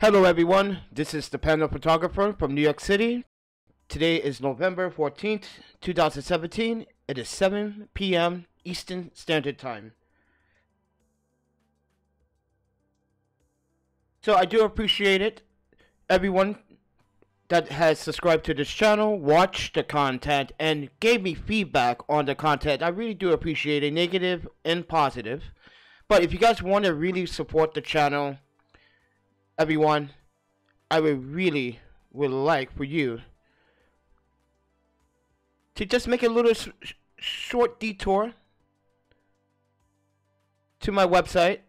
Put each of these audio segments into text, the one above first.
Hello everyone, this is ThePandaPhotographer from New York City. Today is November 14th, 2017. It is 7 p.m. Eastern Standard Time. So I do appreciate it, everyone that has subscribed to this channel, watched the content, and gave me feedback on the content. I really do appreciate it, negative and positive. But if you guys want to really support the channel, everyone, I would like for you to just make a little short detour to my website,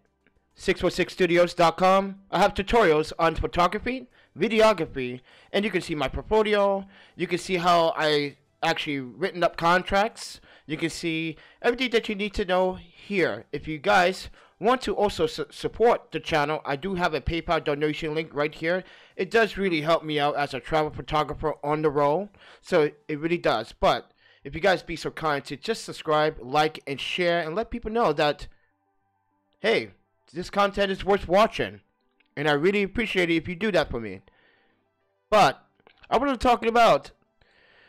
616studios.com. I have tutorials on photography, videography, and you can see my portfolio. You can see how I actually written up contracts. You can see everything that you need to know here. If you guys want to also support the channel, I do have a PayPal donation link right here. It does really help me out as a travel photographer on the road, so it really does. But if you guys be so kind to just subscribe, like, and share, and let people know that, hey, this content is worth watching, and I really appreciate it if you do that for me. But I want to talk about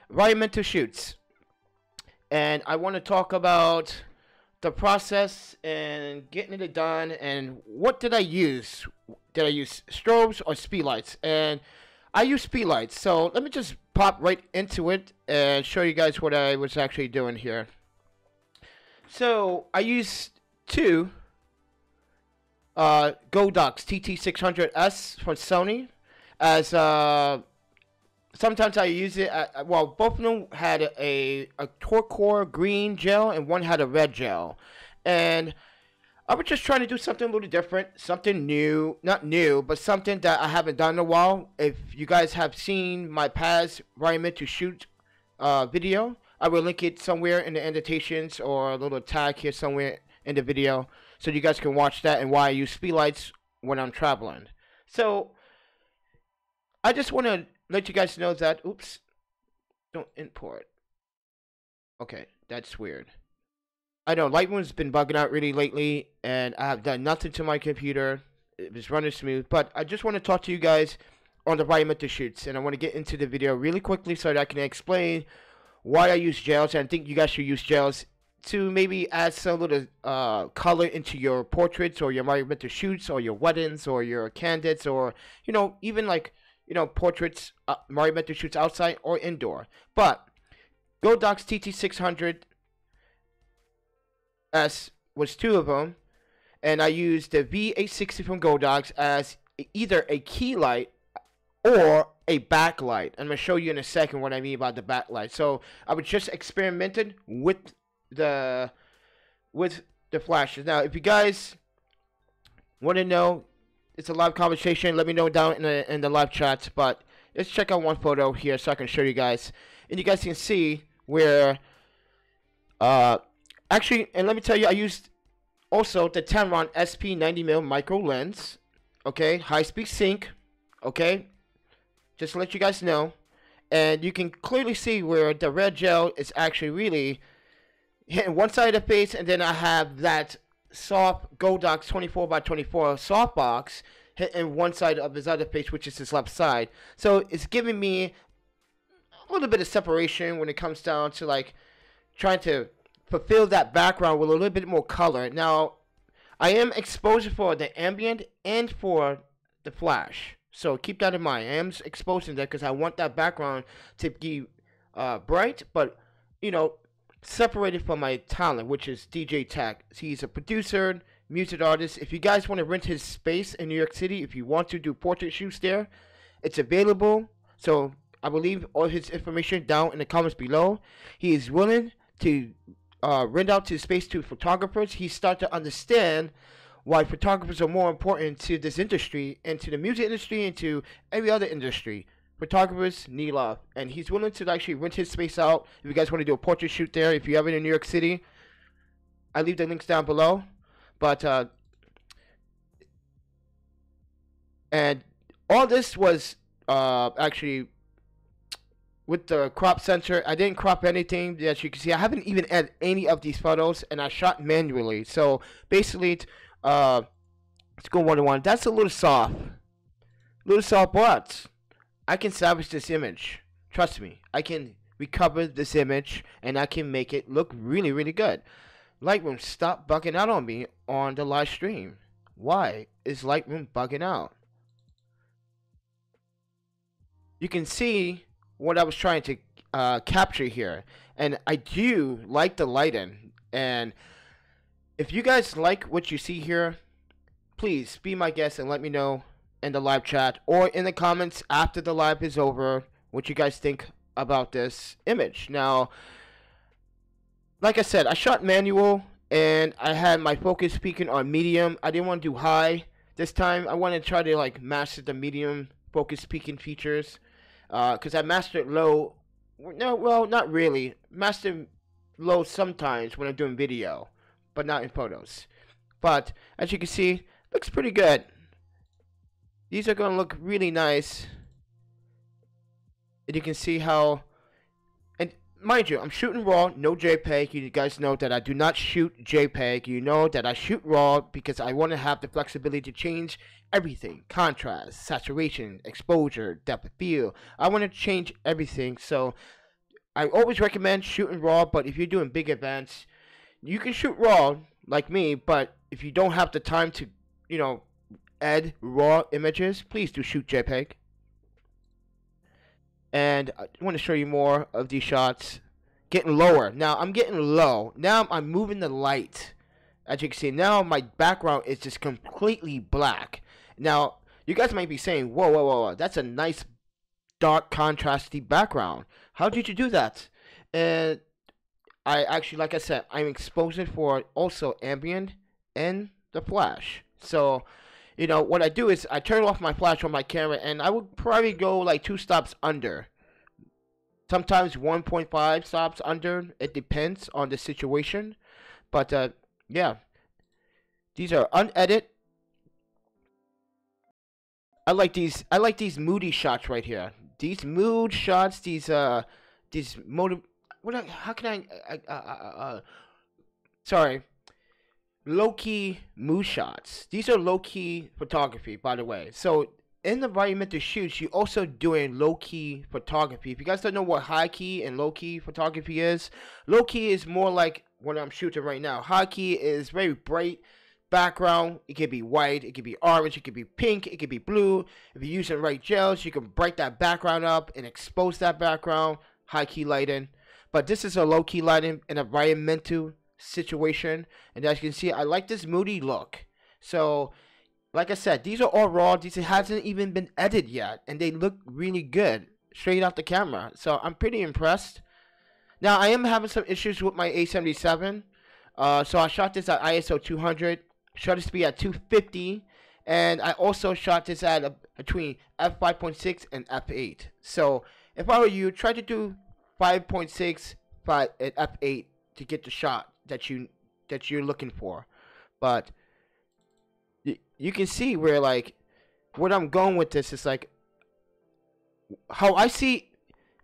environmental shoots, and I want to talk about the process and getting it done. And what did I use? Did I use strobes or speedlights? And I use speedlights, so let me just pop right into it and show you guys what I was actually doing here. So I used two Godox TT600 from Sony as sometimes I use it well, both of them had a turquoise green gel and one had a red gel, and I was just trying to do something a little different, something new, not new, but something that I haven't done in a while. If you guys have seen my past environmental shoot video, I will link it somewhere in the annotations or a little tag here somewhere in the video, so you guys can watch that and why I use speedlights when I'm traveling. So I just want to let you guys know that, oops, don't import. Okay, that's weird. I know Lightroom's been bugging out really lately, and I have done nothing to my computer. It was running smooth, but I just want to talk to you guys on the environmental shoots, and I want to get into the video really quickly so that I can explain why I use gels. And I think you guys should use gels to maybe add some little color into your portraits or your environmental shoots or your weddings or your candidates, or, you know, even like, you know, portraits, environmental shoots outside or indoor. But Godox TT600 was two of them, and I used the V860 from Godox as either a key light or a backlight. I'm gonna show you in a second what I mean by the backlight. So I was just experimenting with the flashes. Now, if you guys want to know, it's a live conversation, let me know down in the live chats. But let's check out one photo here so I can show you guys, and you guys can see where actually, and let me tell you, I used also the Tamron SP 90mm micro lens, okay, high speed sync, okay, just to let you guys know. And you can clearly see where the red gel is actually really hitting one side of the face, and then I have that soft Godox 24x24 softbox hitting one side of his other face, which is his left side. So it's giving me a little bit of separation when it comes down to like trying to fulfill that background with a little bit more color. Now, I am exposing for the ambient and for the flash, so keep that in mind. I am exposing that because I want that background to be bright, but, you know, separated from my talent, which is DJ Tech. He's a producer, music artist. If you guys want to rent his space in New York City, if you want to do portrait shoots there, it's available. So I will leave all his information down in the comments below. He is willing to rent out his space to photographers. He started to understand why photographers are more important to this industry and to the music industry and to every other industry. Photographers need love, and he's willing to actually rent his space out. If you guys want to do a portrait shoot there, if you have it in New York City, I leave the links down below. But and all this was actually with the crop sensor. I didn't crop anything. As you can see, I haven't even added any of these photos, and I shot manually. So basically, let's go 1-to-1. That's a little soft. little soft parts. I can salvage this image. Trust me, I can recover this image and I can make it look really, really good. Lightroom, stop bugging out on me on the live stream. Why is Lightroom bugging out? You can see what I was trying to capture here, and I do like the lighting. And if you guys like what you see here, please be my guest and let me know in the live chat or in the comments after the live is over what you guys think about this image. Now, like I said, I shot manual and I had my focus peaking on medium. I didn't want to do high this time. I wanted to try to like master the medium focus peaking features because I mastered low. No, well, not really. Master low sometimes when I'm doing video, but not in photos. But as you can see, looks pretty good. These are going to look really nice. And you can see how, and mind you, I'm shooting raw, no JPEG. You guys know that I do not shoot JPEG. You know that I shoot raw because I want to have the flexibility to change everything. Contrast, saturation, exposure, depth of field. I want to change everything. So I always recommend shooting raw, but if you're doing big events, you can shoot raw like me, but if you don't have the time to, you know, add raw images, please do shoot JPEG. And I want to show you more of these shots. Getting lower. Now I'm getting low. Now I'm moving the light. As you can see, now my background is just completely black. Now, you guys might be saying, whoa, whoa, whoa, that's a nice dark contrasty background. How did you do that? And I actually, like I said, I'm exposing for also ambient and the flash. So, you know, what I do is I turn off my flash on my camera and I would probably go like 2 stops under. Sometimes 1.5 stops under. It depends on the situation. But, yeah. These are unedited. I like these moody shots right here. These mood shots, these motive. How can sorry. Low-key mood shots. These are low-key photography, by the way. So in the environmental shoots, you're also doing low-key photography. If you guys don't know what high-key and low-key photography is, low-key is more like what I'm shooting right now. High-key is very bright background. It could be white, it could be orange, it could be pink, it could be blue. If you're using right gels, you can bright that background up and expose that background. High-key lighting. But this is a low-key lighting in environmental situation, and as you can see, I like this moody look. So like I said, these are all raw. These hasn't even been edited yet, and they look really good straight out the camera. So I'm pretty impressed. Now I am having some issues with my A77. So I shot this at ISO 200, shot this speed at 250, and I also shot this at between f5.6 and f8. So if I were you, try to do 5.6 at f8 to get the shot that you're looking for. But you can see where, like, what I'm going with this is like how I see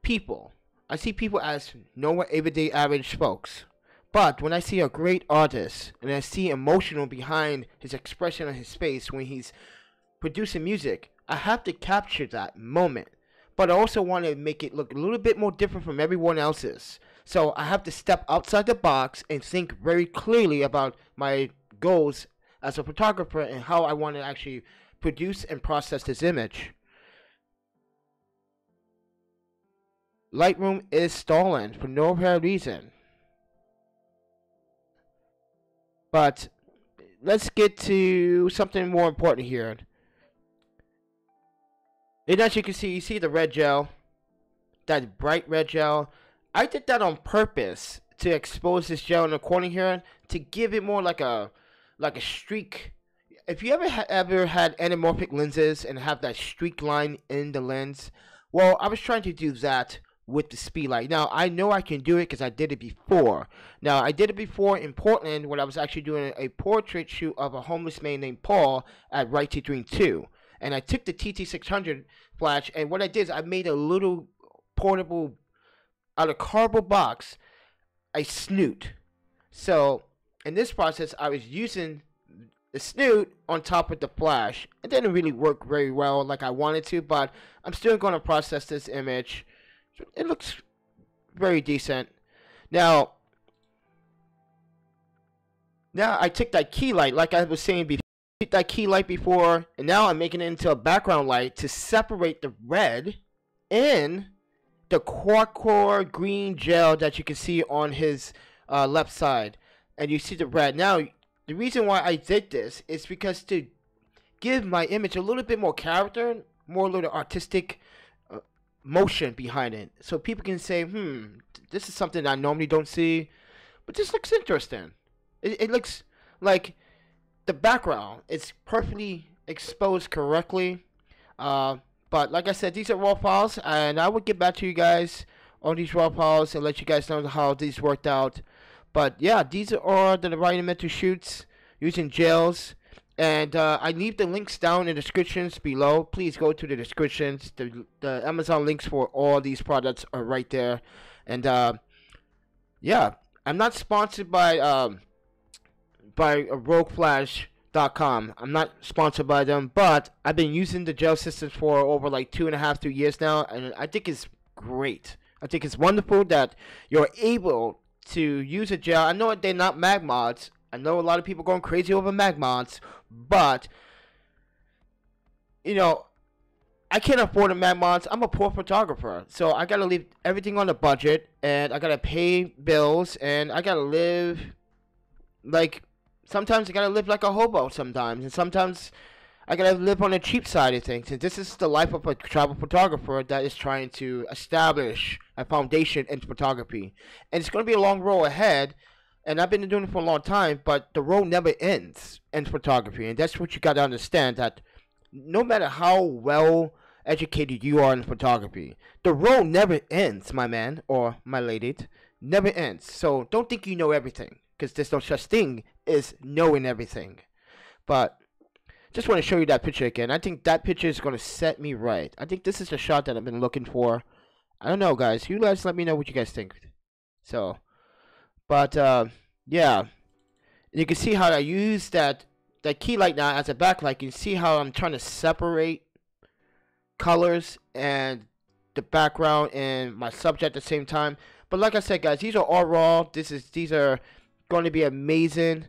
people. I see people as normal everyday average folks. But when I see a great artist and I see emotional behind his expression on his face when he's producing music, I have to capture that moment. But I also want to make it look a little bit more different from everyone else's. So I have to step outside the box and think very clearly about my goals as a photographer and how I want to actually produce and process this image. Lightroom is stalling for no apparent reason. But let's get to something more important here. And as you can see, you see the red gel, that bright red gel. I did that on purpose to expose this gel in the corner here to give it more like a streak. If you ever had anamorphic lenses and have that streak line in the lens, well, I was trying to do that with the speedlight. Now I know I can do it because I did it before. Now I did it before in Portland when I was actually doing a portrait shoot of a homeless man named Paul at Right to Dream 2. And I took the TT600 flash, and what I did is I made a little portable, out of cardboard box, a snoot. So in this process, I was using the snoot on top of the flash. It didn't really work very well like I wanted to, but I'm still going to process this image. It looks very decent. Now I took that key light, like I was saying before. That key light before, and now I'm making it into a background light to separate the red and the quad-core green gel that you can see on his left side, and you see the red. Now the reason why I did this is because to give my image a little bit more character, more little artistic motion behind it, so people can say, this is something I normally don't see, but this looks interesting. It looks like the background is perfectly exposed correctly. But like I said, these are raw files, and I will get back to you guys on these raw files and let you guys know how these worked out. But yeah, these are the environmental shoots using gels, and I leave the links down in the descriptions below. Please go to the descriptions. The Amazon links for all these products are right there. And yeah, I'm not sponsored by Rogueflash.com. I'm not sponsored by them, but I've been using the gel systems for over like 2.5 3 years now, and I think it's great. I think it's wonderful that you're able to use a gel. I know they're not mag mods. I know a lot of people going crazy over mag mods, but you know, I can't afford the mag mods. I'm a poor photographer, so I gotta leave everything on a budget, and I gotta pay bills, and I gotta live like, sometimes I gotta live like a hobo sometimes, and sometimes I gotta live on the cheap side of things. And this is the life of a travel photographer that is trying to establish a foundation in photography. And it's gonna be a long road ahead, and I've been doing it for a long time, but the road never ends in photography. And that's what you gotta understand, that no matter how well educated you are in photography, the road never ends, my man or my lady. Never ends. So don't think you know everything, because there's no such thing as knowing everything. But just want to show you that picture again. I think that picture is going to set me right. I think this is the shot that I've been looking for. I don't know, guys. You guys let me know what you guys think. So, but yeah, you can see how I use that key light now as a backlight. You can see how I'm trying to separate colors and the background and my subject at the same time. But like I said, guys, these are all raw. These are going to be amazing.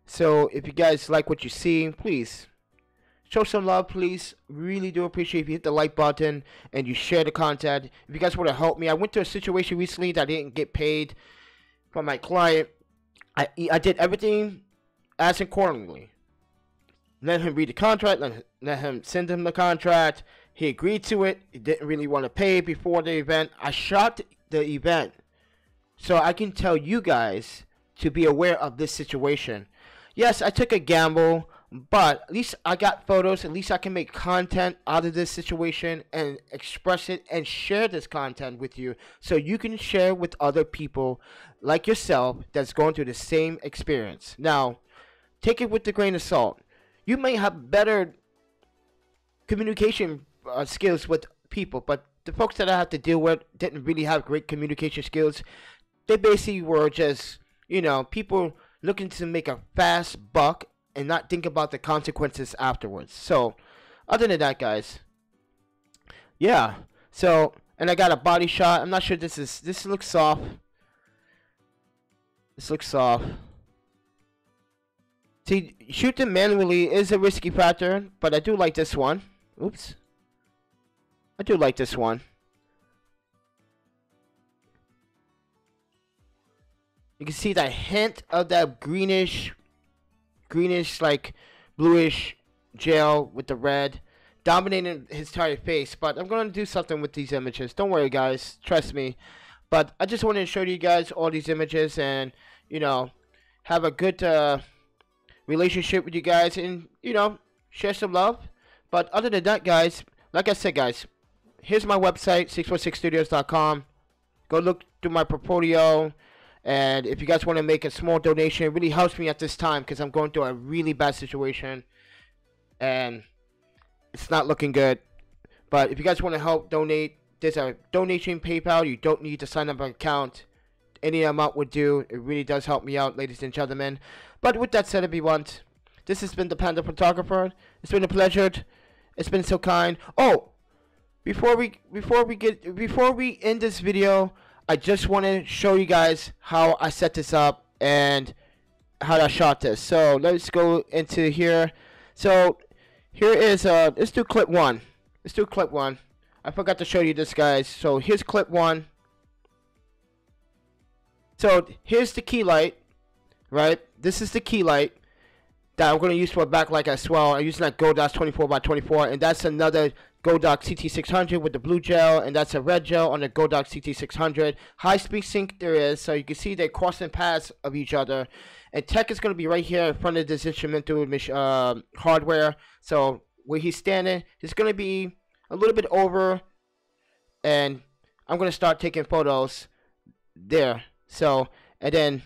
So if you guys like what you see, please show some love, please. Really do appreciate if you hit the like button and you share the content. If you guys want to help me, I went through a situation recently that I didn't get paid from my client. I did everything as accordingly. Let him read the contract, let him send him the contract. He agreed to it. He didn't really want to pay before the event. I shot the event so I can tell you guys to be aware of this situation. Yes, I took a gamble, but at least I got photos. At least I can make content out of this situation and express it and share this content with you, so you can share with other people like yourself that's going through the same experience. Now, take it with a grain of salt. You may have better communication skills with people, but the folks that I have to deal with didn't really have great communication skills. They basically were just, you know, people looking to make a fast buck and not think about the consequences afterwards. So, other than that, guys, yeah. So, and I got a body shot. I'm not sure this looks soft. This looks soft. See, shooting manually is a risky factor, but I do like this one. Oops. I do like this one. You can see the hint of that greenish like bluish gel with the red dominating his entire face. But I'm going to do something with these images. Don't worry, guys. Trust me. But I just wanted to show you guys all these images and, you know, have a good relationship with you guys and, you know, share some love. But other than that, guys, like I said, guys, here's my website, 616studios.com. Go look through my portfolio. And if you guys want to make a small donation, it really helps me at this time because I'm going through a really bad situation and it's not looking good. But if you guys want to help donate, there's a donation PayPal. You don't need to sign up an account. Any amount would do. It really does help me out, ladies and gentlemen. But with that said, everyone, this has been the Panda Photographer. It's been a pleasure. It's been so kind. Oh, before we end this video, I just want to show you guys how I set this up and how I shot this. So let's go into here. So here is let's do clip one. Let's do clip one. I forgot to show you this, guys. So here's clip one. So here's the key light, right? This is the key light that I'm going to use for a backlight as well. I'm using that Godox 24x24, and that's another Godox TT600 with the blue gel, and that's a red gel on the Godox TT600. High speed sync there is, so you can see they're crossing paths of each other. And tech is going to be right here in front of this instrumental hardware. So where he's standing, it's going to be a little bit over, and I'm going to start taking photos there. So, and then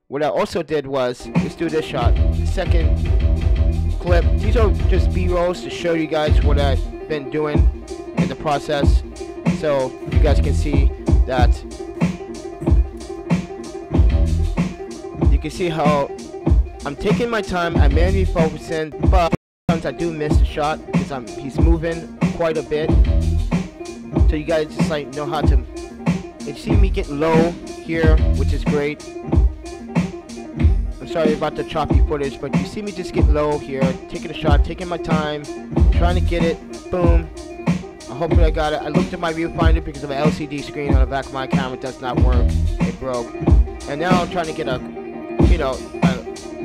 what I also did was, let's do this shot. Second clip. These are just B-rolls to show you guys what I've been doing in the process, so you guys can see that. You can see how I'm taking my time. I'm mainly focusing, but sometimes I do miss the shot because he's moving quite a bit. So you guys just like know how to. You see me get low here, which is great. I'm sorry about the choppy footage, but you see me just get low here, taking a shot, taking my time, trying to get it. Boom. Hopefully I got it. I looked at my viewfinder because of an LCD screen on the back of my camera. It does not work. It broke. And now I'm trying to get a, you know,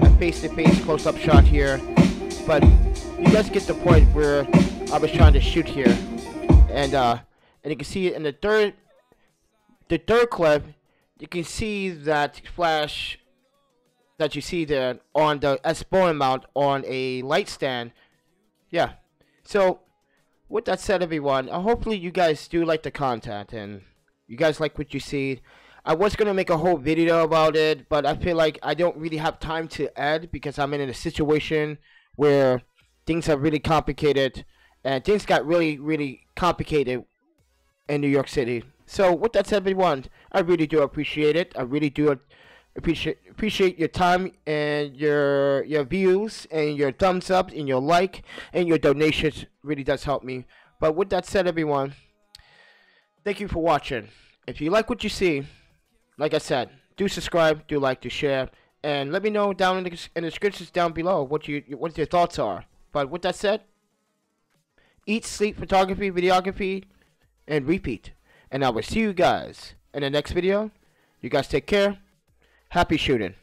a face-to-face close-up shot here. But you guys get the point where I was trying to shoot here. And you can see it in the third clip. You can see that flash that you see there on the S-Bowen mount on a light stand. Yeah. So with that said, everyone, hopefully you guys do like the content and you guys like what you see. I was gonna make a whole video about it, but I feel like I don't really have time to add because I'm in a situation where things are really complicated, and things got really complicated in New York City. So with that said, everyone, I really do appreciate it. I really do appreciate your time and your views and your thumbs up and your like and your donations. Really does help me. But with that said, everyone, thank you for watching. If you like what you see, like I said, do subscribe, do like, do share, and let me know down in the descriptions down below what your thoughts are. But with that said, eat, sleep, photography, videography, and repeat. And I will see you guys in the next video. You guys take care. Happy shooting.